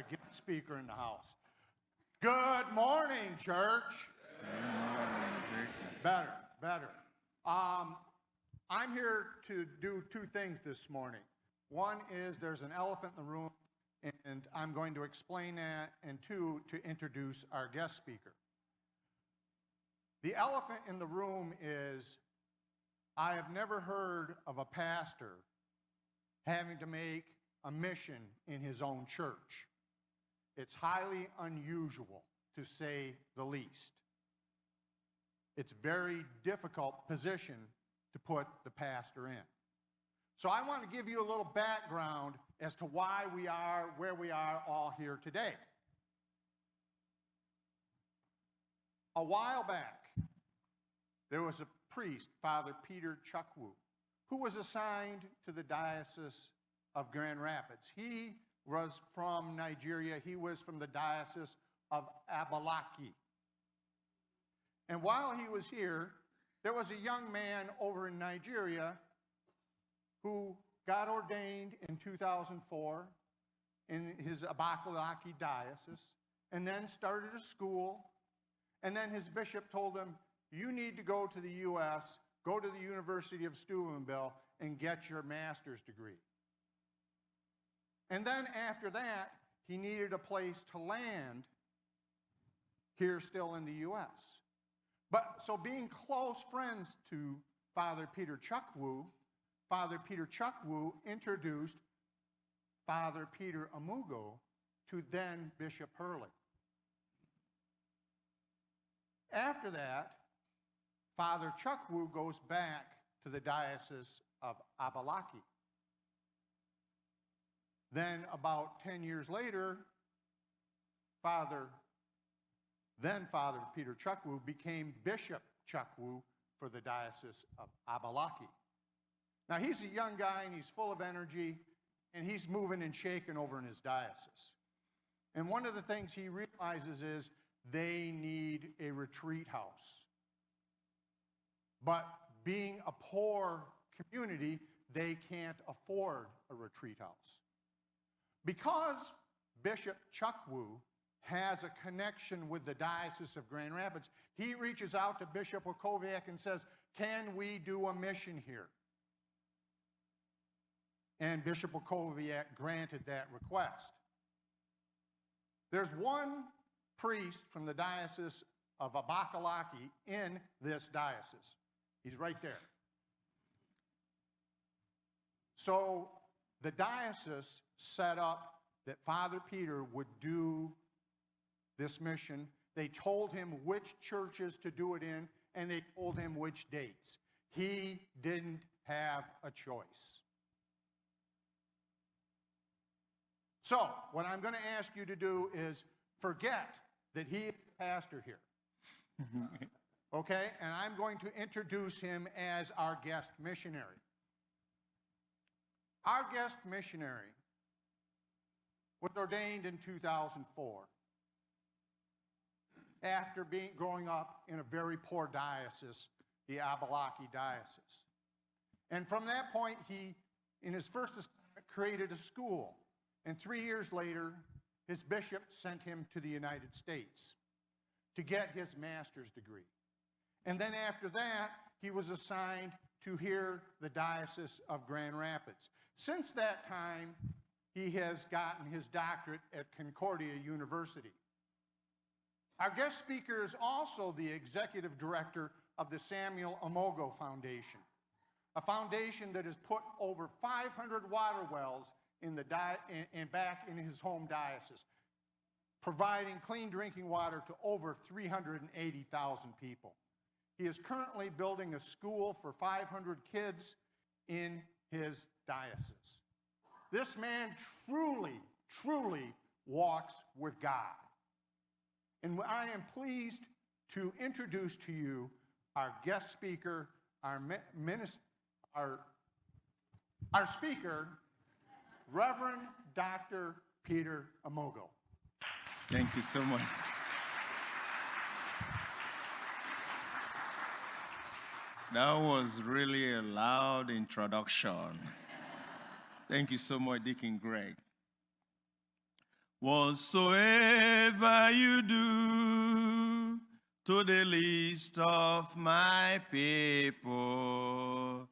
a guest speaker in the house. Good morning, church. Better. I'm here to do two things this morning. One is there's an elephant in the room, and I'm going to explain that, and two, to introduce our guest speaker. The elephant in the room is I have never heard of a pastor having to make a mission in his own church. It's highly unusual, to say the least. It's a very difficult position to put the pastor in. So I want to give you a little background as to why we are where we are all here today. A while back, there was a priest, Father Peter Chukwu, who was assigned to the Diocese of Grand Rapids. He was from Nigeria. He was from the Diocese of Abalaki. And while he was here, there was a young man over in Nigeria who got ordained in 2004 in his Abakalaki diocese, and then started a school, and then his bishop told him, you need to go to the U.S., go to the University of Steubenville, and get your master's degree. And then after that, he needed a place to land here still in the U.S. So being close friends to Father Peter Chukwu introduced Father Peter Amugo to then Bishop Hurley. After that, Father Chukwu goes back to the Diocese of Abalaki. Then about 10 years later, Father Peter Chukwu became Bishop Chukwu for the Diocese of Abalaki. Now he's a young guy and he's full of energy and he's moving and shaking over in his diocese. And one of the things he realizes is they need a retreat house. But being a poor community, they can't afford a retreat house. Because Bishop Chukwu has a connection with the Diocese of Grand Rapids, he reaches out to Bishop Wakowiak and says, can we do a mission here? And Bishop Wakowiak granted that request. There's one priest from the Diocese of Abakalaki in this diocese. He's right there. So the diocese set up that Father Peter would do this mission. They told him which churches to do it in, and they told him which dates. He didn't have a choice. So what I'm going to ask you to do is forget that he is the pastor here. Okay? And I'm going to introduce him as our guest missionary. Our guest missionary was ordained in 2004 after growing up in a very poor diocese, the Abalaki diocese. And from that point, he, in his first assignment, created a school. And 3 years later, his bishop sent him to the United States to get his master's degree. And then after that, he was assigned to hear the Diocese of Grand Rapids. Since that time, he has gotten his doctorate at Concordia University. Our guest speaker is also the executive director of the Samuel Amogo Foundation, a foundation that has put over 500 water wells back in his home diocese, providing clean drinking water to over 380,000 people. He is currently building a school for 500 kids in his diocese. This man truly walks with God. And I am pleased to introduce to you our guest speaker, our speaker, Reverend Dr. Peter Amogo. Thank you so much. That was really a loud introduction. Thank you so much, Deacon Greg. Whatsoever you do to the least of my people,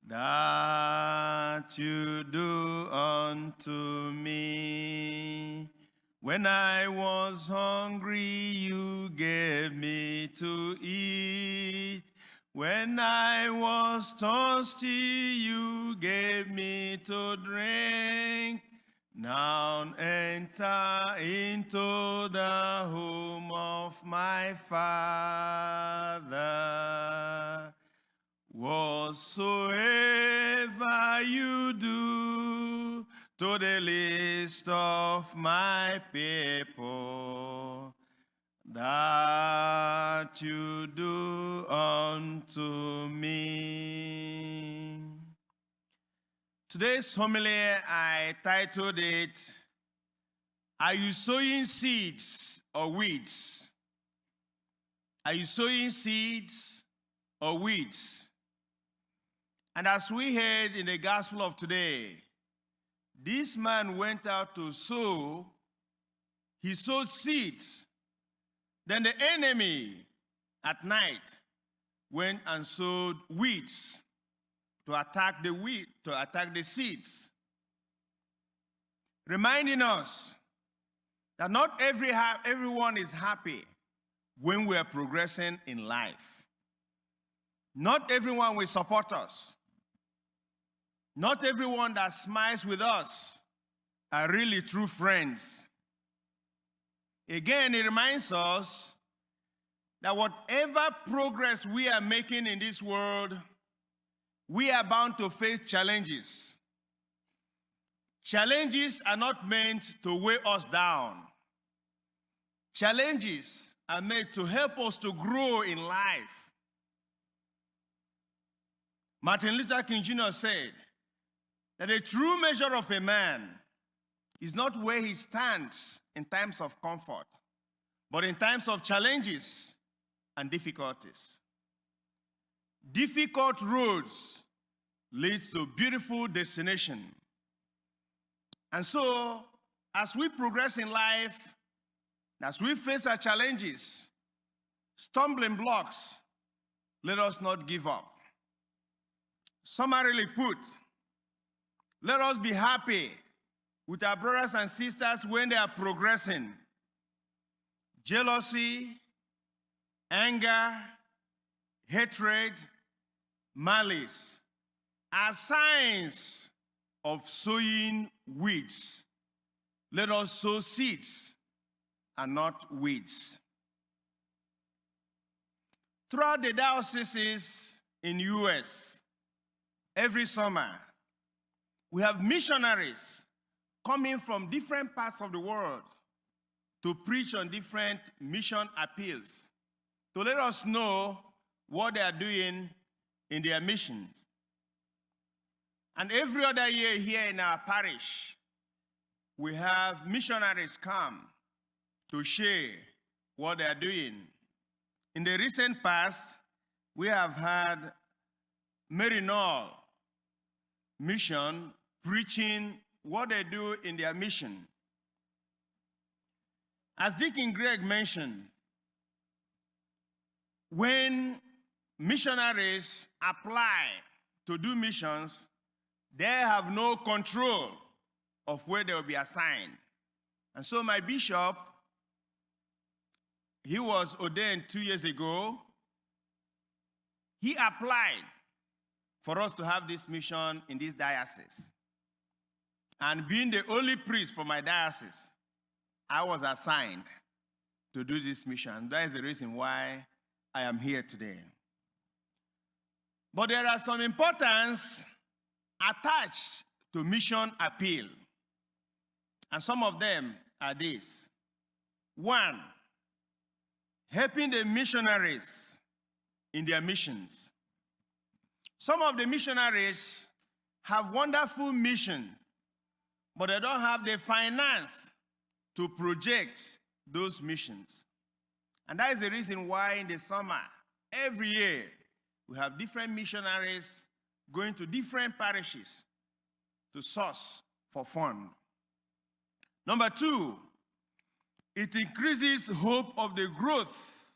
that you do unto me. When I was hungry, you gave me to eat. When I was thirsty, you gave me to drink. Now enter into the home of my Father. Whatsoever you do to the least of my people, that you do unto me. Today's homily, I titled it, Are You Sowing Seeds or Weeds? Are you sowing seeds or weeds? And as we heard in the gospel of today, this man went out to sow. He sowed seeds. Then the enemy at night went and sowed weeds to attack the wheat, to attack the seeds. Reminding us that not everyone is happy when we are progressing in life. Not everyone will support us. Not everyone that smiles with us are really true friends. Again, it reminds us that whatever progress we are making in this world, we are bound to face challenges. Challenges are not meant to weigh us down. Challenges are meant to help us to grow in life. Martin Luther King Jr. said that the true measure of a man is not where he stands in times of comfort, but in times of challenges and difficulties. Difficult roads lead to beautiful destination. And so, as we progress in life, as we face our challenges, stumbling blocks, let us not give up. Summarily put, let us be happy with our brothers and sisters when they are progressing. Jealousy, anger, hatred, malice are signs of sowing weeds. Let us sow seeds and not weeds. Throughout the dioceses in U.S., every summer, we have missionaries coming from different parts of the world to preach on different mission appeals, to let us know what they are doing in their missions. And every other year here in our parish, we have missionaries come to share what they are doing. In the recent past, we have had Mary Knoll mission preaching what they do in their mission. As Deacon Greg mentioned, when missionaries apply to do missions, they have no control of where they will be assigned. And so my bishop, he was ordained 2 years ago. He applied for us to have this mission in this diocese. And being the only priest for my diocese, I was assigned to do this mission. That is the reason why I am here today. But there are some importance attached to mission appeal. And some of them are these. One, helping the missionaries in their missions. Some of the missionaries have wonderful mission, but they don't have the finance to project those missions. And that is the reason why in the summer, every year, we have different missionaries going to different parishes to source for funds. Number two, It increases hope of the growth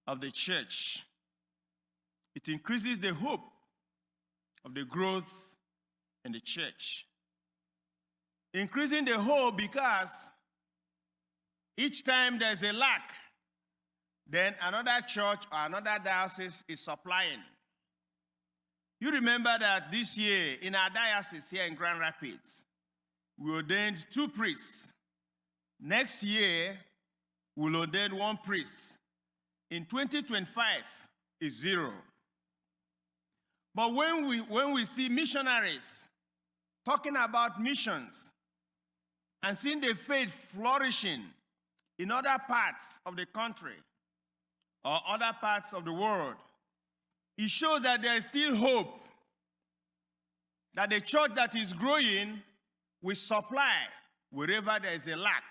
of the church. It increases the hope of the growth in the church. Increasing the hope because each time there's a lack, then another church or another diocese is supplying. You remember that this year in our diocese here in Grand Rapids, we ordained 2 priests. Next year, we'll ordain 1 priest. In 2025, it's 0. But when we see missionaries talking about missions and seeing the faith flourishing in other parts of the country or other parts of the world, it shows that there is still hope that the church that is growing will supply wherever there is a lack.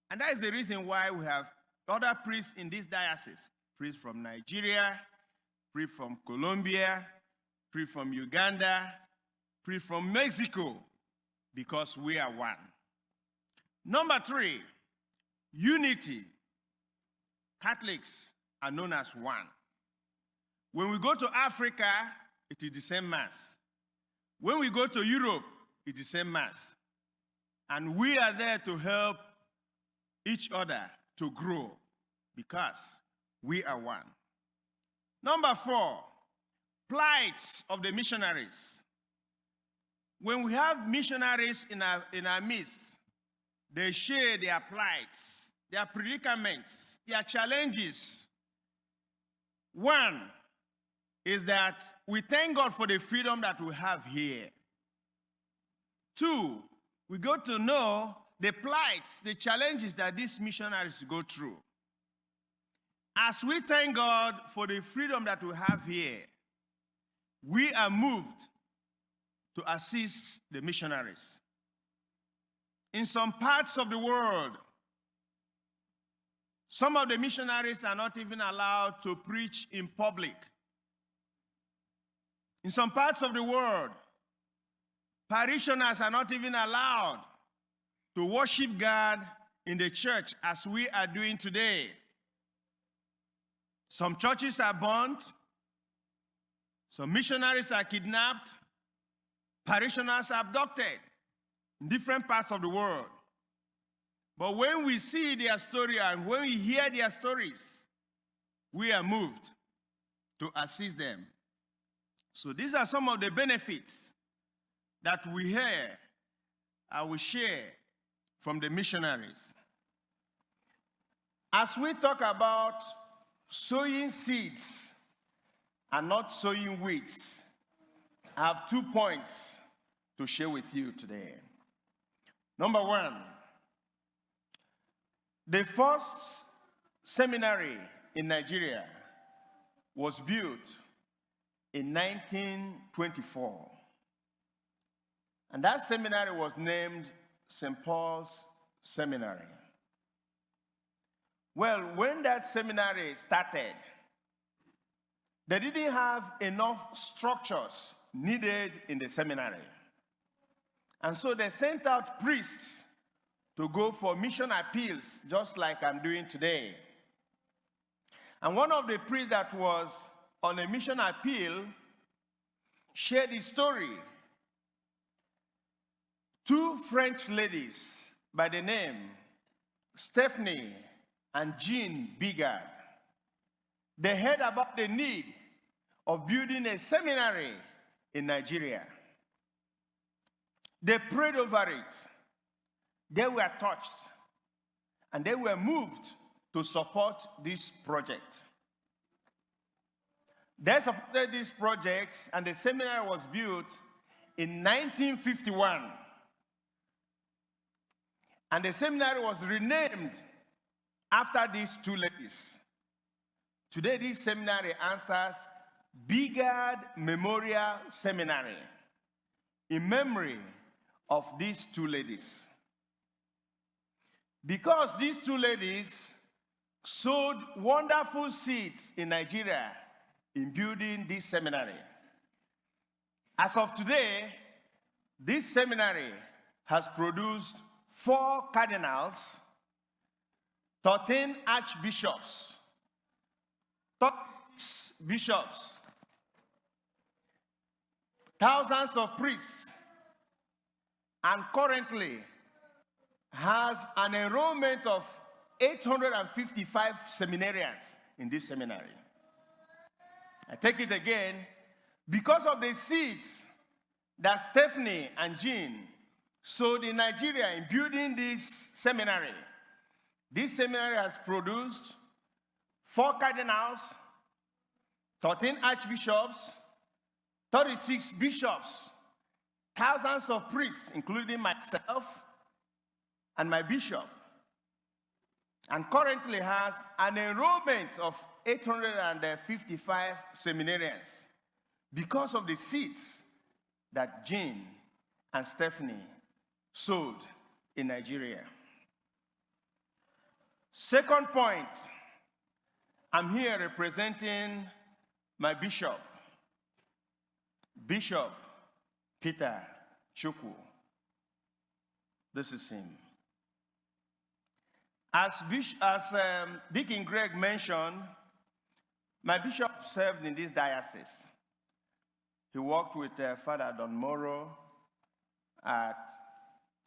And that is the reason why we have other priests in this diocese. Priests from Nigeria, priests from Colombia, priests from Uganda, priests from Mexico, because we are one. Number 3, unity. Catholics are known as one. When we go to Africa, it is the same mass. When we go to Europe, it is the same mass. And we are there to help each other to grow because we are one. Number 4, plights of the missionaries. When we have missionaries in our midst, they share their plights, their predicaments, their challenges. One is that we thank God for the freedom that we have here. 2, we got to know the plights, the challenges that these missionaries go through. As we thank God for the freedom that we have here, we are moved to assist the missionaries. In some parts of the world, some of the missionaries are not even allowed to preach in public. In some parts of the world, parishioners are not even allowed to worship God in the church as we are doing today. Some churches are burnt. Some missionaries are kidnapped. Parishioners are abducted in different parts of the world. But when we see their story and when we hear their stories, we are moved to assist them. So these are some of the benefits that we hear and we share from the missionaries. As we talk about sowing seeds and not sowing weeds, I have 2 points to share with you today. Number 1, the first seminary in Nigeria was built in 1924. And that seminary was named St. Paul's Seminary. Well, when that seminary started, they didn't have enough structures needed in the seminary. And so they sent out priests to go for mission appeals, just like I'm doing today. And one of the priests that was on a mission appeal shared his story. 2 French ladies by the name Stephanie and Jean Bigard, they heard about the need of building a seminary in Nigeria. They prayed over it. They were touched, and they were moved to support this project. They supported this project, and the seminary was built in 1951. And the seminary was renamed after these 2 ladies. Today, this seminary answers Bigard Memorial Seminary in memory of these 2 ladies. Because these 2 ladies sowed wonderful seeds in Nigeria in building this seminary. As of today, this seminary has produced 4 cardinals 13 archbishops, 36 bishops, thousands of priests, and currently has an enrollment of 855 seminarians in this seminary. I take it again, because of the seeds that Stephanie and Jean sowed in Nigeria in building this seminary has produced 4 cardinals, 13 archbishops, 36 bishops, thousands of priests, including myself and my bishop, and currently has an enrollment of 855 seminarians because of the seeds that Jean and Stephanie sowed in Nigeria. Second point, I'm here representing my bishop, Bishop Peter Chukwu. This is him. As Deacon Greg mentioned, my bishop served in this diocese. He worked with Father Don Moro at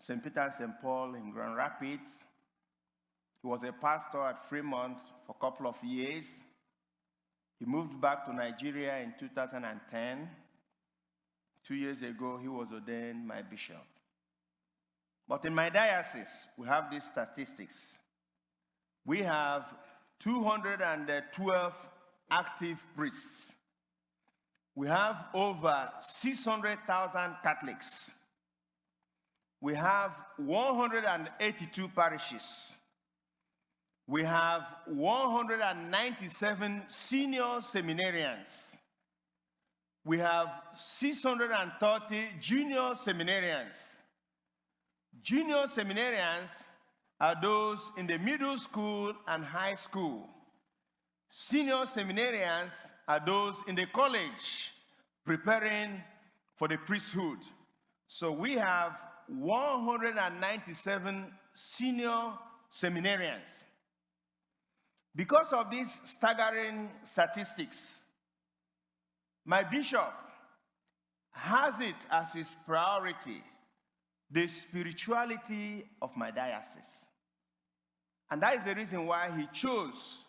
St. Peter and St. Paul in Grand Rapids. He was a pastor at Fremont for a couple of years. He moved back to Nigeria in 2010. 2 years ago, he was ordained my bishop. But in my diocese, we have these statistics. We have 212 active priests. We have over 600,000 Catholics. We have 182 parishes. We have 197 senior seminarians. We have 630 junior seminarians. Junior seminarians are those in the middle school and high school. Senior seminarians are those in the college preparing for the priesthood. So we have 197 senior seminarians. Because of these staggering statistics, my bishop has it as his priority, the spirituality of my diocese. And that is the reason why he chose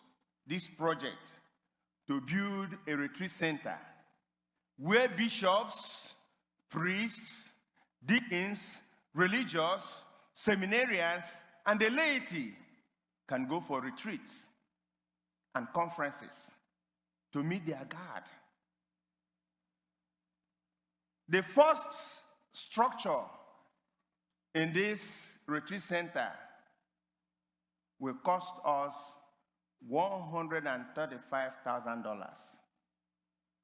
this project to build a retreat center where bishops, priests, deacons, religious, seminarians, and the laity can go for retreats and conferences to meet their God. The first structure in this retreat center will cost us $135,000.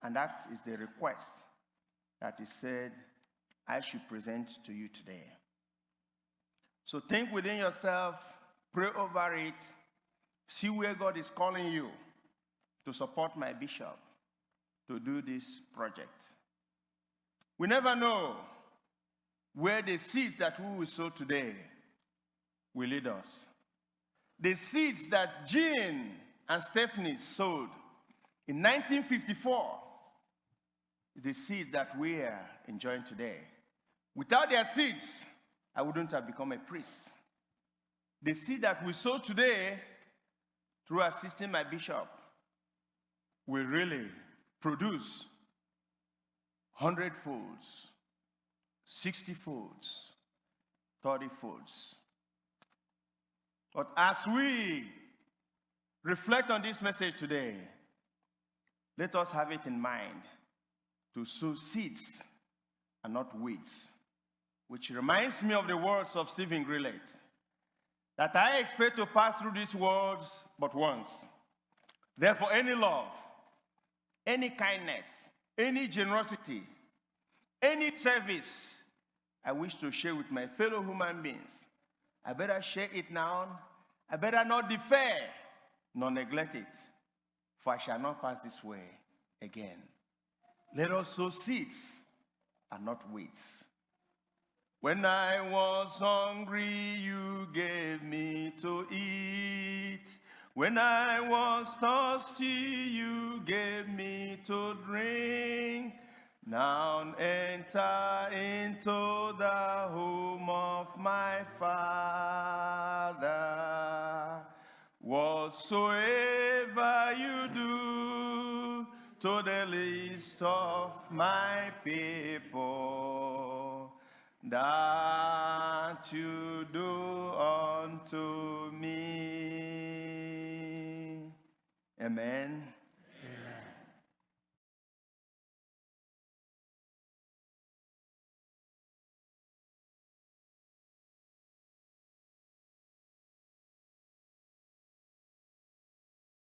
And that is the request that is said I should present to you today. So think within yourself, pray over it, see where God is calling you to support my bishop to do this project. We never know where the seeds that we will sow today will lead us. The seeds that Jean and Stephanie sowed in 1954 is the seed that we are enjoying today. Without their seeds, I wouldn't have become a priest. The seed that we sow today through assisting my bishop will really produce 100 folds, 60 folds, 30 folds. But as we reflect on this message today, let us have it in mind to sow seeds and not weeds, which reminds me of the words of Stephen Grillet, that I expect to pass through these worlds but once. Therefore, any love, any kindness, any generosity, any service I wish to share with my fellow human beings, I better share it now. I better not defer nor neglect it, for I shall not pass this way again. Let us sow seeds and not weeds. When I was hungry, you gave me to eat. When I was thirsty, you gave me to drink. Now enter into the home of my Father. Whatsoever you do to the least of my people, that you do unto me. Amen.